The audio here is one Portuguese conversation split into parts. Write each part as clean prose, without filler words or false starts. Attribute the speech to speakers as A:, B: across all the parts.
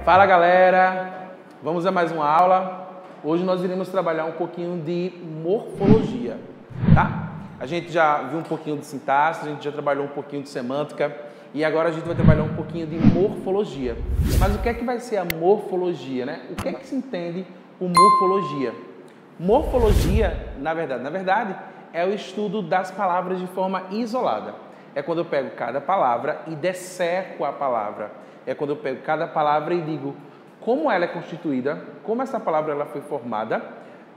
A: Fala galera, vamos a mais uma aula. Hoje nós iremos trabalhar um pouquinho de morfologia, tá? A gente já viu um pouquinho de sintaxe, a gente já trabalhou um pouquinho de semântica e agora a gente vai trabalhar um pouquinho de morfologia. Mas o que é que vai ser a morfologia, né? O que é que se entende por morfologia? Morfologia, na verdade, é o estudo das palavras de forma isolada. É quando eu pego cada palavra e desseco a palavra. É quando eu pego cada palavra e digo como ela é constituída, como essa palavra ela foi formada,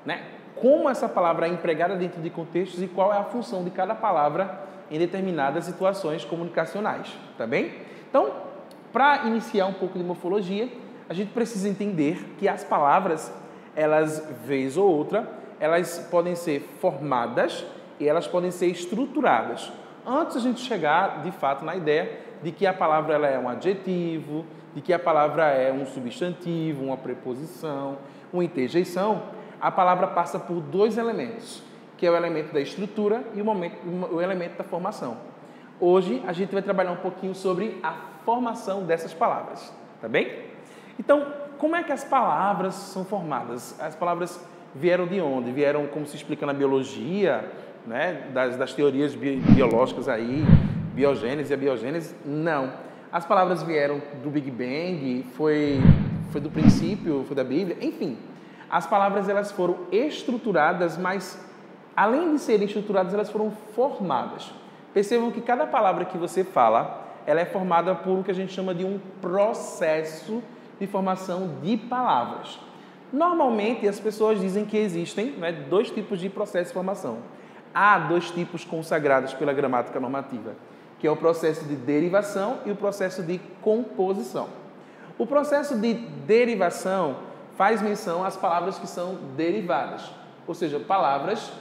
A: né? Como essa palavra é empregada dentro de contextos e qual é a função de cada palavra em determinadas situações comunicacionais, tá bem? Então, para iniciar um pouco de morfologia, a gente precisa entender que as palavras, elas, vez ou outra, elas podem ser formadas e elas podem ser estruturadas. Antes a gente chegar, de fato, na ideia de que a palavra ela é um adjetivo, de que a palavra é um substantivo, uma preposição, uma interjeição, a palavra passa por dois elementos, que é o elemento da estrutura e o elemento da formação. Hoje a gente vai trabalhar um pouquinho sobre a formação dessas palavras, tá bem? Então, como é que as palavras são formadas? As palavras vieram de onde? Vieram, como se explica na biologia, né, das teorias biológicas aí, biogênese e abiogênese? Não. As palavras vieram do Big Bang, foi do princípio, foi da Bíblia, enfim. As palavras elas foram estruturadas, mas além de serem estruturadas, elas foram formadas. Percebam que cada palavra que você fala, ela é formada por o que a gente chama de um processo de formação de palavras. Normalmente, as pessoas dizem que existem, né, dois tipos de processo de formação. Há dois tipos consagrados pela gramática normativa, que é o processo de derivação e o processo de composição. O processo de derivação faz menção às palavras que são derivadas, ou seja, palavras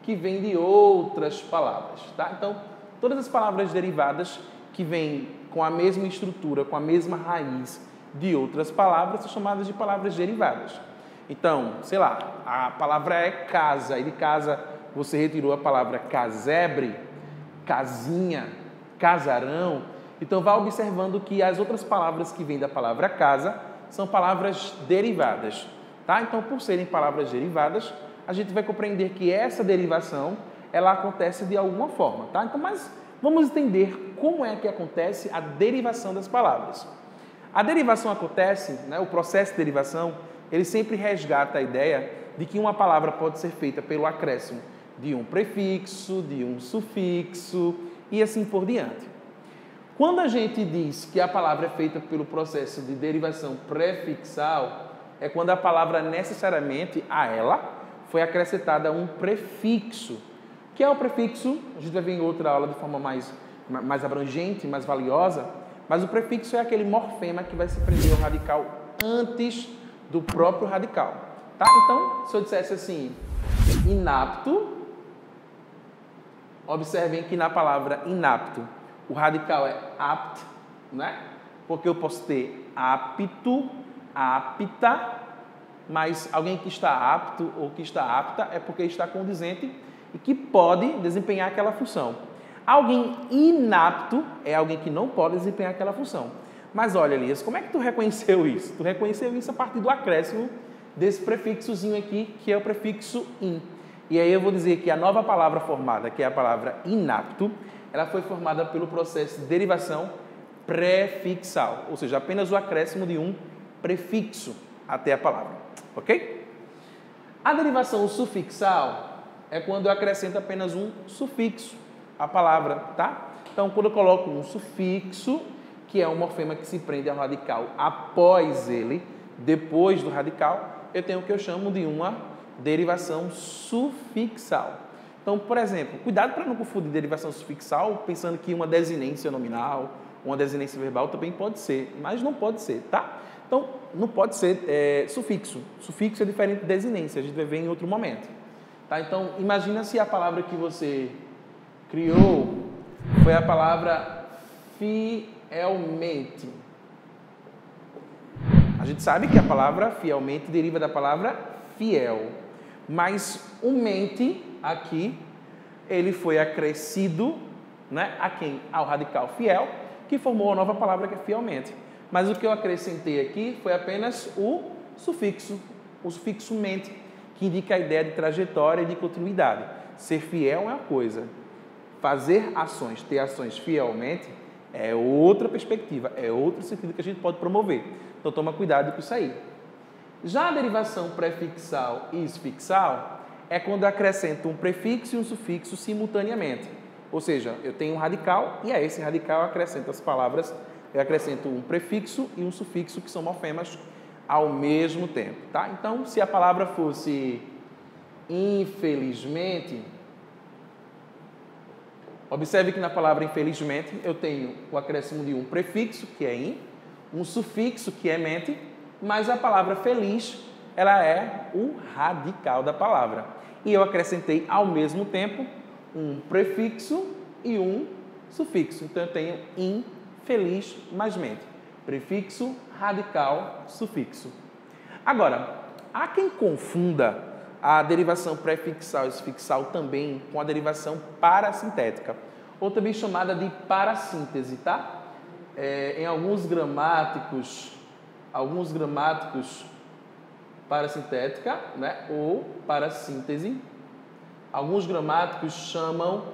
A: que vêm de outras palavras, tá? Então, todas as palavras derivadas que vêm com a mesma estrutura, com a mesma raiz de outras palavras, são chamadas de palavras derivadas. Então, sei lá, a palavra é casa, e de casa você retirou a palavra casebre, casinha, casarão. Então, vá observando que as outras palavras que vêm da palavra casa são palavras derivadas, tá? Então, por serem palavras derivadas, a gente vai compreender que essa derivação, ela acontece de alguma forma, tá? Então, mas vamos entender como é que acontece a derivação das palavras. A derivação acontece, né, o processo de derivação, ele sempre resgata a ideia de que uma palavra pode ser feita pelo acréscimo de um prefixo, de um sufixo e assim por diante. Quando a gente diz que a palavra é feita pelo processo de derivação prefixal, é quando a palavra necessariamente a ela foi acrescentada um prefixo. O que é o prefixo? A gente vai ver em outra aula de forma mais abrangente, mais valiosa, mas o prefixo é aquele morfema que vai se prender ao radical antes do próprio radical, tá? Então, se eu dissesse assim, inapto, observem que na palavra inapto, o radical é apt, né? Porque eu posso ter apto, apta, mas alguém que está apto ou que está apta é porque está condizente e que pode desempenhar aquela função. Alguém inapto é alguém que não pode desempenhar aquela função. Mas olha, Elias, como é que tu reconheceu isso? Tu reconheceu isso a partir do acréscimo desse prefixozinho aqui, que é o prefixo in. E aí eu vou dizer que a nova palavra formada, que é a palavra inapto, ela foi formada pelo processo de derivação prefixal, ou seja, apenas o acréscimo de um prefixo até a palavra, ok? A derivação sufixal é quando eu acrescento apenas um sufixo à palavra, tá? Então, quando eu coloco um sufixo, que é um morfema que se prende ao radical após ele, depois do radical, eu tenho o que eu chamo de uma derivação sufixal. Então, por exemplo, cuidado para não confundir derivação sufixal pensando que uma desinência nominal, uma desinência verbal também pode ser, mas não pode ser, tá? Então, não pode ser sufixo. Sufixo é diferente de desinência, a gente vai ver em outro momento. Tá? Então, imagina se a palavra que você criou foi a palavra fielmente. A gente sabe que a palavra fielmente deriva da palavra fiel, mas o mente aqui, ele foi acrescido, né, a quem? Ao radical fiel, que formou a nova palavra que é fielmente. Mas o que eu acrescentei aqui foi apenas o sufixo mente, que indica a ideia de trajetória e de continuidade. Ser fiel é uma coisa, fazer ações, ter ações fielmente é outra perspectiva, é outro sentido que a gente pode promover. Então toma cuidado com isso aí. Já a derivação prefixal e sufixal é quando eu acrescento um prefixo e um sufixo simultaneamente. Ou seja, eu tenho um radical e a esse radical eu acrescento as palavras, eu acrescento um prefixo e um sufixo que são morfemas ao mesmo tempo, tá? Então, se a palavra fosse infelizmente, observe que na palavra infelizmente eu tenho o acréscimo de um prefixo, que é in, um sufixo, que é mente, mas a palavra feliz, ela é o radical da palavra. E eu acrescentei ao mesmo tempo um prefixo e um sufixo. Então eu tenho infeliz mais mente. Prefixo, radical, sufixo. Agora, há quem confunda a derivação prefixal e sufixal também com a derivação parasintética, ou também chamada de parassíntese, tá? Em alguns gramáticos parasintética, né? Ou parassíntese. Alguns gramáticos chamam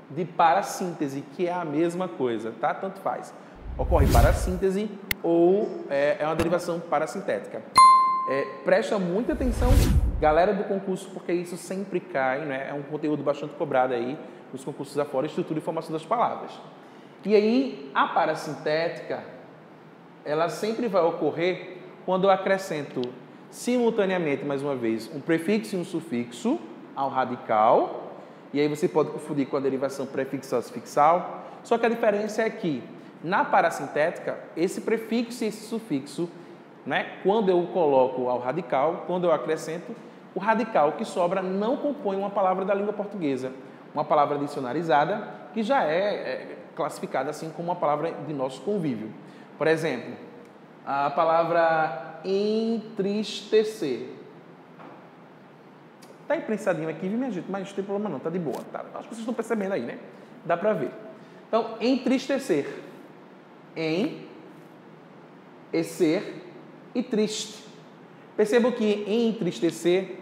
A: de parassíntese, que é a mesma coisa, tá? Tanto faz. Ocorre parassíntese ou é uma derivação parasintética. Presta muita atenção, galera do concurso, porque isso sempre cai, né? É um conteúdo bastante cobrado aí nos concursos afora, estrutura e formação das palavras. E aí, a parasintética, ela sempre vai ocorrer quando eu acrescento simultaneamente, mais uma vez, um prefixo e um sufixo ao radical, e aí você pode confundir com a derivação prefixal e sufixal, só que a diferença é que, na parasintética, esse prefixo e esse sufixo, né, quando eu coloco ao radical, quando eu acrescento, o radical que sobra não compõe uma palavra da língua portuguesa, uma palavra dicionarizada, que já é classificada assim como uma palavra de nosso convívio. Por exemplo, a palavra entristecer. Tá imprensadinho aqui, viu, minha gente? Mas não tem problema não, tá de boa. Tá? Acho que vocês estão percebendo aí, né? Dá para ver. Então, entristecer. Ser e triste. Percebam que em entristecer,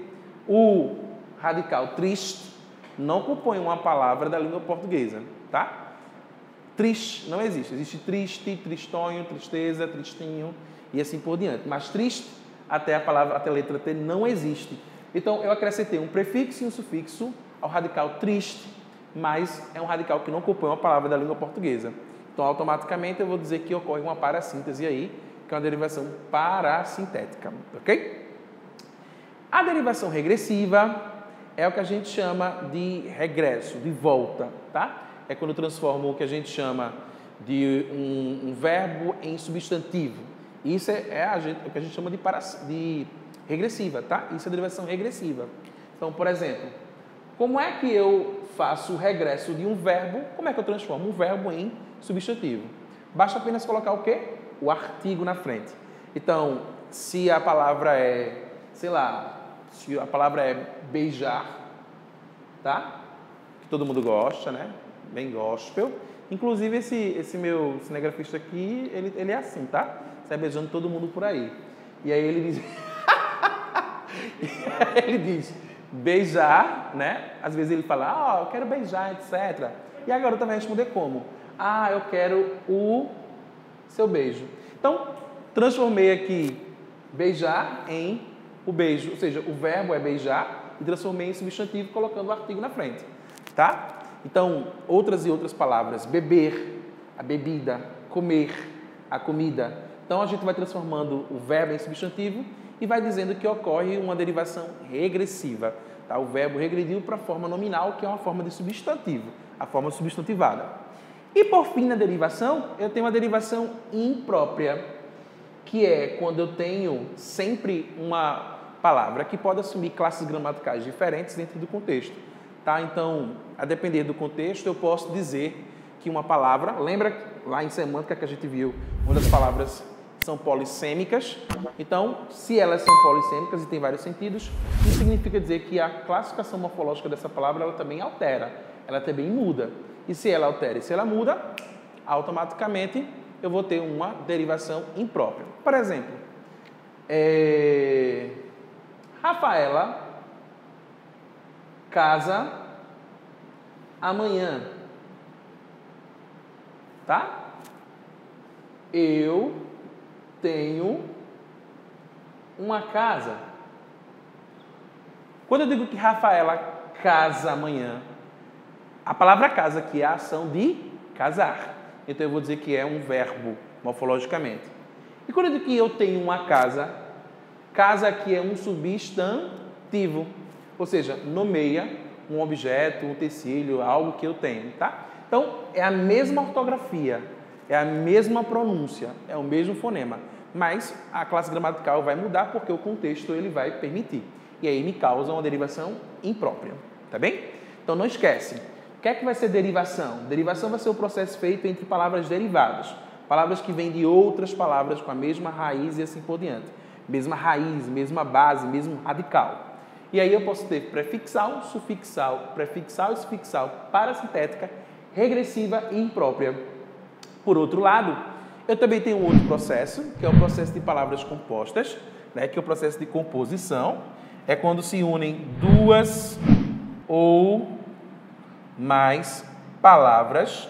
A: o radical triste não compõe uma palavra da língua portuguesa, tá? Triste não existe. Existe triste, tristonho, tristeza, tristinho e assim por diante. Mas triste, até a letra T não existe. Então, eu acrescentei um prefixo e um sufixo ao radical triste, mas é um radical que não compõe uma palavra da língua portuguesa. Então, automaticamente, eu vou dizer que ocorre uma parassíntese aí, que é uma derivação parasintética, ok? A derivação regressiva é o que a gente chama de regresso, de volta, tá? É quando eu transformo o que a gente chama de um verbo em substantivo. Isso o que a gente chama de regressiva, tá? Isso é derivação regressiva. Então, por exemplo, como é que eu faço o regresso de um verbo? Como é que eu transformo um verbo em substantivo? Basta apenas colocar o quê? O artigo na frente. Então, se a palavra é, sei lá, se a palavra é beijar, tá? Que todo mundo gosta, né? Bem gospel. Inclusive, esse meu cinegrafista aqui, ele é assim, tá? Sai beijando todo mundo por aí. E aí ele diz... ele diz beijar, né? Às vezes ele fala, eu quero beijar, etc. E a garota vai responder como? Eu quero o seu beijo. Então, transformei aqui beijar em o beijo, ou seja, o verbo é beijar e transformei em substantivo colocando o artigo na frente, tá? Então, outras e outras palavras, beber, a bebida, comer, a comida. Então, a gente vai transformando o verbo em substantivo e vai dizendo que ocorre uma derivação regressiva. Tá? O verbo regrediu para a forma nominal, que é uma forma de substantivo, a forma substantivada. E, por fim, na derivação, eu tenho uma derivação imprópria, que é quando eu tenho sempre uma palavra que pode assumir classes gramaticais diferentes dentro do contexto. Tá? Então, a depender do contexto, eu posso dizer que uma palavra... Lembra lá em semântica que a gente viu, uma das palavras são polissêmicas. Então, se elas são polissêmicas e têm vários sentidos, isso significa dizer que a classificação morfológica dessa palavra ela também altera, ela também muda. E se ela altera e se ela muda, automaticamente eu vou ter uma derivação imprópria. Por exemplo, Rafaela casa amanhã. Tá? Eu tenho uma casa. Quando eu digo que Rafaela casa amanhã, a palavra casa aqui é a ação de casar. Então eu vou dizer que é um verbo, morfologicamente. E quando eu digo que eu tenho uma casa, casa aqui é um substantivo. Ou seja, nomeia um objeto, um utensílio, algo que eu tenho, tá? Então, é a mesma ortografia, é a mesma pronúncia, é o mesmo fonema, mas a classe gramatical vai mudar porque o contexto ele vai permitir. E aí me causa uma derivação imprópria, tá bem? Então, não esquece. O que é que vai ser derivação? Derivação vai ser o processo feito entre palavras derivadas, palavras que vêm de outras palavras com a mesma raiz e assim por diante. Mesma raiz, mesma base, mesmo radical. E aí eu posso ter prefixal, sufixal, prefixal e sufixal, parasintética, regressiva e imprópria. Por outro lado, eu também tenho um outro processo, que é o processo de palavras compostas, né, que é o processo de composição. É quando se unem duas ou mais palavras.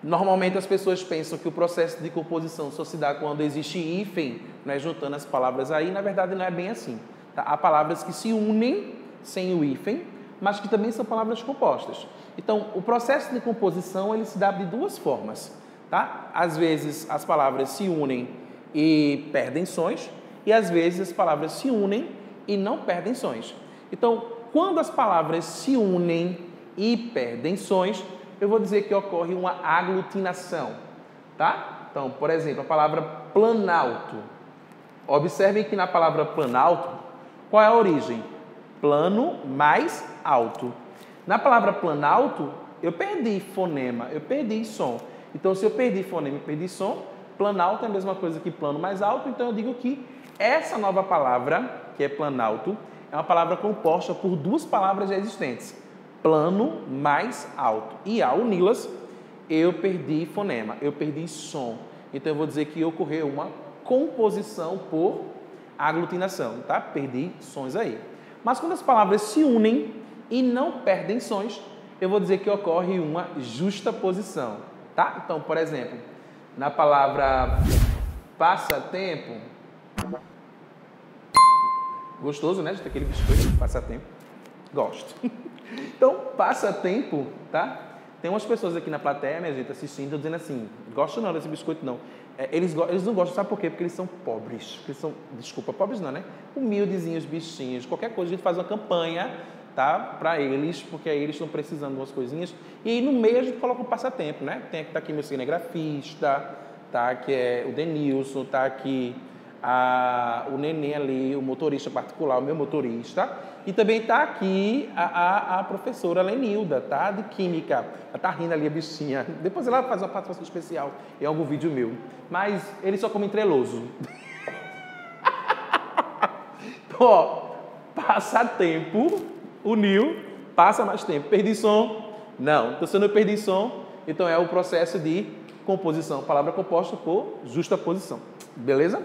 A: Normalmente as pessoas pensam que o processo de composição só se dá quando existe hífen, né, juntando as palavras aí. Na verdade, não é bem assim. Tá? Há palavras que se unem sem o hífen, mas que também são palavras compostas. Então, o processo de composição ele se dá de duas formas. Tá? Às vezes, as palavras se unem e perdem sons, e às vezes as palavras se unem e não perdem sons. Então, quando as palavras se unem e perdem sons, eu vou dizer que ocorre uma aglutinação. Tá? Então, por exemplo, a palavra planalto. Observem que na palavra planalto, qual é a origem? Plano mais alto. Na palavra planalto, eu perdi fonema, eu perdi som. Então, se eu perdi fonema e perdi som, planalto é a mesma coisa que plano mais alto. Então, eu digo que essa nova palavra, que é planalto, é uma palavra composta por duas palavras já existentes. Plano mais alto. E ao uni-las, eu perdi fonema, eu perdi som. Então, eu vou dizer que ocorreu uma composição por aglutinação, tá? Perdi sons aí. Mas quando as palavras se unem e não perdem sons, eu vou dizer que ocorre uma justaposição, tá? Então, por exemplo, na palavra passatempo, gostoso, né? De ter aquele biscoito, passatempo. Gosto. Então, passatempo, tá? Tem umas pessoas aqui na plateia, minha gente, assistindo, dizendo assim, gosto não desse biscoito, não. Eles não gostam, sabe por quê? Porque eles são pobres. Eles são, desculpa, pobres não, né? Humildezinhos, bichinhos, qualquer coisa, a gente faz uma campanha, tá? Para eles, porque aí eles estão precisando de umas coisinhas. E aí no meio a gente coloca o passatempo, né? Tem aqui, tá aqui meu cinegrafista, tá? Que é o Denilson, tá aqui o neném ali, o motorista particular, o meu motorista. E também está aqui a professora Lenilda, tá? De Química. Ela está rindo ali, a bichinha. Depois ela faz uma participação especial em algum vídeo meu. Mas ele só come treloso. Então, ó, passa tempo, uniu, passa mais tempo. Perdi som? Não. Então, se eu não perdi som, então é o processo de composição. Palavra composta por justaposição. Beleza?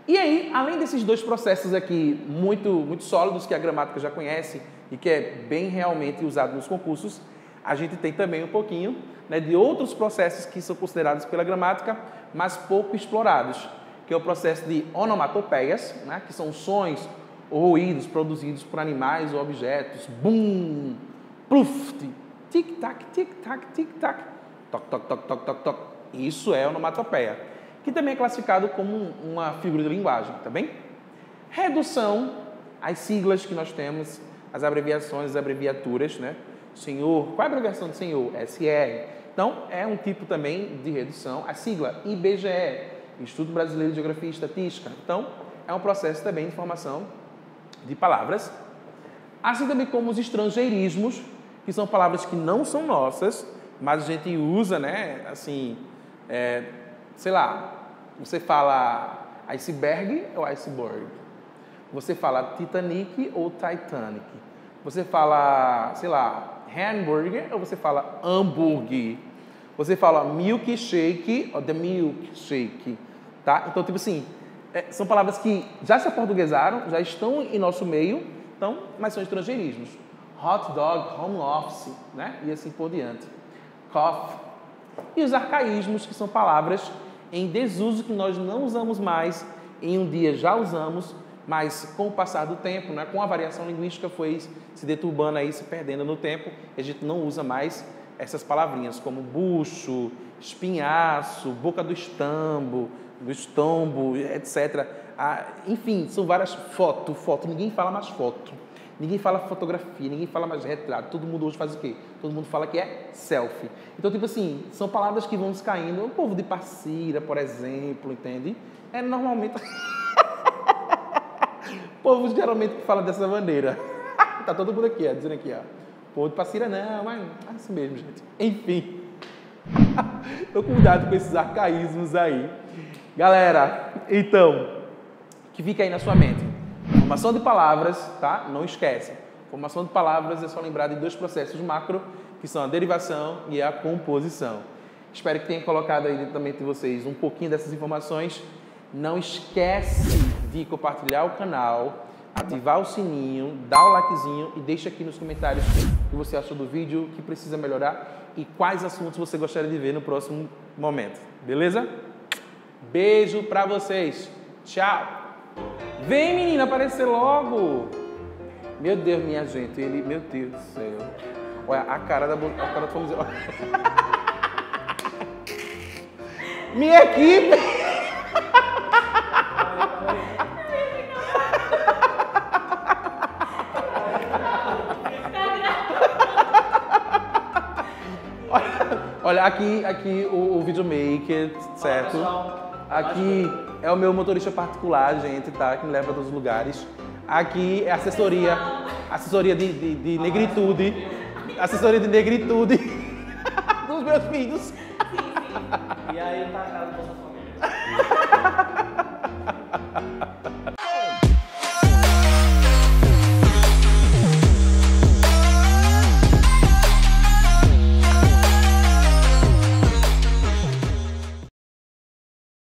A: E aí, além desses dois processos aqui muito sólidos que a gramática já conhece e que é bem realmente usado nos concursos, a gente tem também um pouquinho, né, de outros processos que são considerados pela gramática, mas pouco explorados, que é o processo de onomatopeias, né, que são sons ou ruídos produzidos por animais ou objetos. Bum, pluf, tic-tac, tic-tac, tic-tac, toc, toc, toc, toc, toc, toc. Isso é onomatopeia, que também é classificado como uma figura de linguagem, tá bem? Redução, as siglas que nós temos, as abreviações, as abreviaturas, né? Senhor, qual é a abreviação de senhor? SR. Então, é um tipo também de redução. A sigla IBGE, Instituto Brasileiro de Geografia e Estatística. Então, é um processo também de formação de palavras. Assim também como os estrangeirismos, que são palavras que não são nossas, mas a gente usa, né? Assim, sei lá, você fala iceberg ou iceberg? Você fala Titanic ou Titanic? Você fala, sei lá, hambúrguer ou você fala hambúrguer? Você fala milkshake ou the milkshake, tá? Então, tipo assim, são palavras que já se aportuguesaram, já estão em nosso meio, então, mas são estrangeirismos. Hot dog, home office, né? E assim por diante. Cough. E os arcaísmos, que são palavras em desuso que nós não usamos mais, em um dia já usamos, mas com o passar do tempo, né, com a variação linguística foi se deturbando aí, se perdendo no tempo, e a gente não usa mais essas palavrinhas como bucho, espinhaço, boca do estombo, etc. Enfim, são várias foto, ninguém fala mais foto, ninguém fala fotografia, ninguém fala mais retrato, todo mundo hoje faz o quê? Todo mundo fala que é selfie. Então, tipo assim, são palavras que vão descaindo, o povo de Passira, por exemplo, entende? Normalmente... O povo geralmente fala dessa maneira. Tá todo mundo aqui, dizendo aqui, ó. Povo de Passira não, mas é assim mesmo, gente. Enfim. Então, cuidado com esses arcaísmos aí. Galera, então, que fica aí na sua mente. Formação de palavras, tá? Não esquece. Formação de palavras é só lembrar de 2 processos macro, que são a derivação e a composição. Espero que tenha colocado aí dentro da mente de vocês um pouquinho dessas informações. Não esquece de compartilhar o canal, ativar o sininho, dar o likezinho e deixa aqui nos comentários o que você achou do vídeo, o que precisa melhorar e quais assuntos você gostaria de ver no próximo momento. Beleza? Beijo pra vocês. Tchau. Vem, menina, aparecer logo. Meu Deus, minha gente, meu Deus do céu. Olha a cara da vamos dizer. Minha equipe. Olha, aqui o videomaker, certo? Aqui é o meu motorista particular, gente, tá? Que me leva a todos os lugares. Aqui é assessoria de negritude. Assessoria de negritude dos meus filhos.
B: Sim. E aí tá a cara da nossa família.